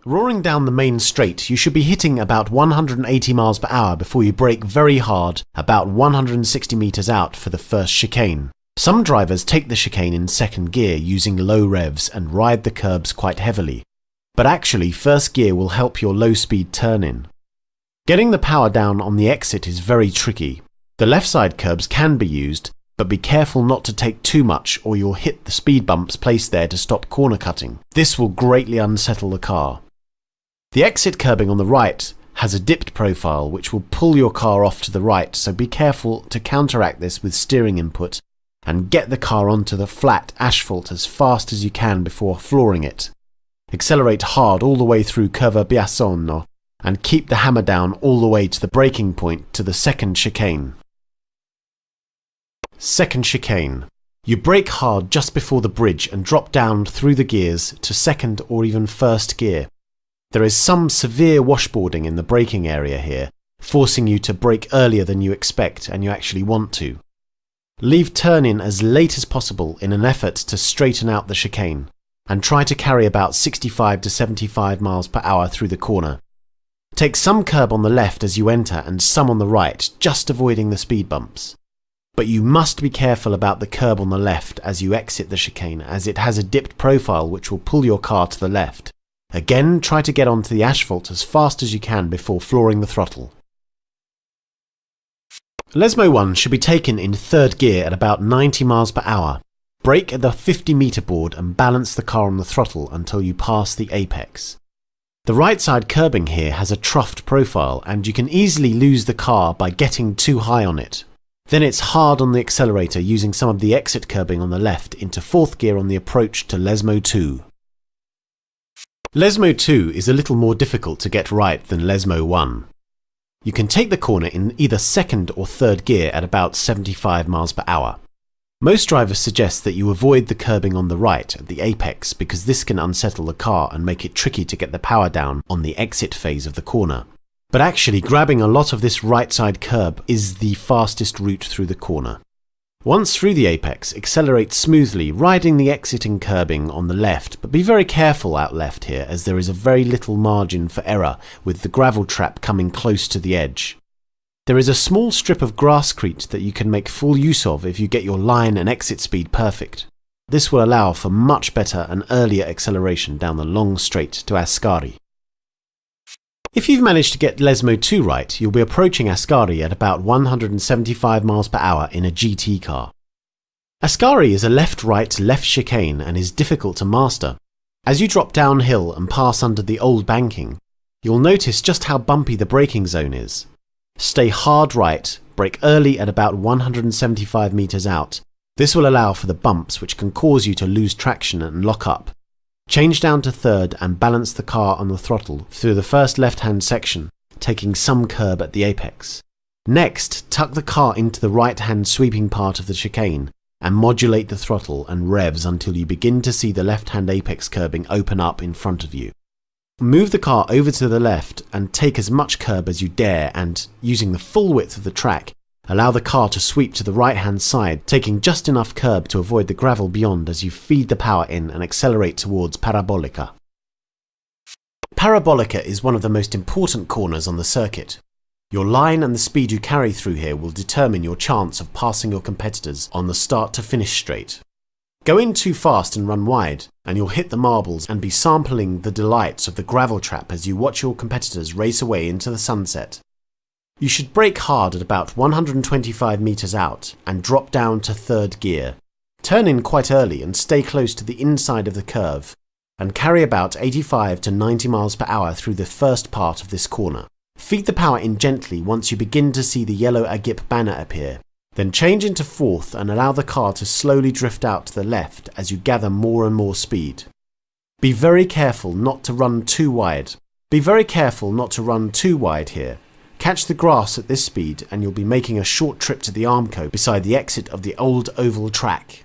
Roaring down the main straight, you should be hitting about 180 miles per hour before you brake very hard about 160 meters out for the first chicane. Some drivers take the chicane in second gear using low revs and ride the curbs quite heavily, but actually first gear will help your low speed turn in. Getting the power down on the exit is very tricky. The left side curbs can be used, but be careful not to take too much or you'll hit the speed bumps placed there to stop corner cutting. This will greatly unsettle the car. The exit curbing on the right has a dipped profile which will pull your car off to the right, so be careful to counteract this with steering input and get the car onto the flat asphalt as fast as you can before flooring it. Accelerate hard all the way through Curva Biassono and keep the hammer down all the way to the braking point to the second chicane. Second chicane. You brake hard just before the bridge and drop down through the gears to second or even first gear. There is some severe washboarding in the braking area here, forcing you to brake earlier than you expect and you actually want to. Leave turn-in as late as possible in an effort to straighten out the chicane, and try to carry about 65 to 75 miles per hour through the corner. Take some curb on the left as you enter and some on the right, just avoiding the speed bumps. But you must be careful about the curb on the left as you exit the chicane, as it has a dipped profile which will pull your car to the left. Again, try to get onto the asphalt as fast as you can before flooring the throttle. Lesmo 1 should be taken in third gear at about 90 miles per hour. Brake at the 50 meter board and balance the car on the throttle until you pass the apex. The right side curbing here has a troughed profile and you can easily lose the car by getting too high on it. Then it's hard on the accelerator using some of the exit curbing on the left into fourth gear on the approach to Lesmo 2. Lesmo 2 is a little more difficult to get right than Lesmo 1. You can take the corner in either second or third gear at about 75 miles per hour. Most drivers suggest that you avoid the curbing on the right at the apex because this can unsettle the car and make it tricky to get the power down on the exit phase of the corner. But actually grabbing a lot of this right side curb is the fastest route through the corner. Once through the apex, accelerate smoothly, riding the exiting curbing on the left, but be very careful out left here as there is a very little margin for error with the gravel trap coming close to the edge. There is a small strip of grasscrete that you can make full use of if you get your line and exit speed perfect. This will allow for much better and earlier acceleration down the long straight to Ascari. If you've managed to get Lesmo 2 right, you'll be approaching Ascari at about 175 miles per hour in a GT car. Ascari is a left-right left chicane and is difficult to master. As you drop downhill and pass under the old banking, you'll notice just how bumpy the braking zone is. Stay hard right, brake early at about 175 meters out. This will allow for the bumps which can cause you to lose traction and lock up. Change down to third and balance the car on the throttle through the first left-hand section, taking some curb at the apex. Next, tuck the car into the right-hand sweeping part of the chicane and modulate the throttle and revs until you begin to see the left-hand apex curbing open up in front of you. Move the car over to the left and take as much curb as you dare and, using the full width of the track, allow the car to sweep to the right-hand side, taking just enough curb to avoid the gravel beyond as you feed the power in and accelerate towards Parabolica. Parabolica is one of the most important corners on the circuit. Your line and the speed you carry through here will determine your chance of passing your competitors on the start to finish straight. Go in too fast and run wide, and you'll hit the marbles and be sampling the delights of the gravel trap as you watch your competitors race away into the sunset. You should brake hard at about 125 meters out and drop down to third gear. Turn in quite early and stay close to the inside of the curve, and carry about 85 to 90 miles per hour through the first part of this corner. Feed the power in gently once you begin to see the yellow Agip banner appear. Then change into fourth and allow the car to slowly drift out to the left as you gather more and more speed. Be very careful not to run too wide. Here. Catch the grass at this speed and you'll be making a short trip to the Armco beside the exit of the old oval track.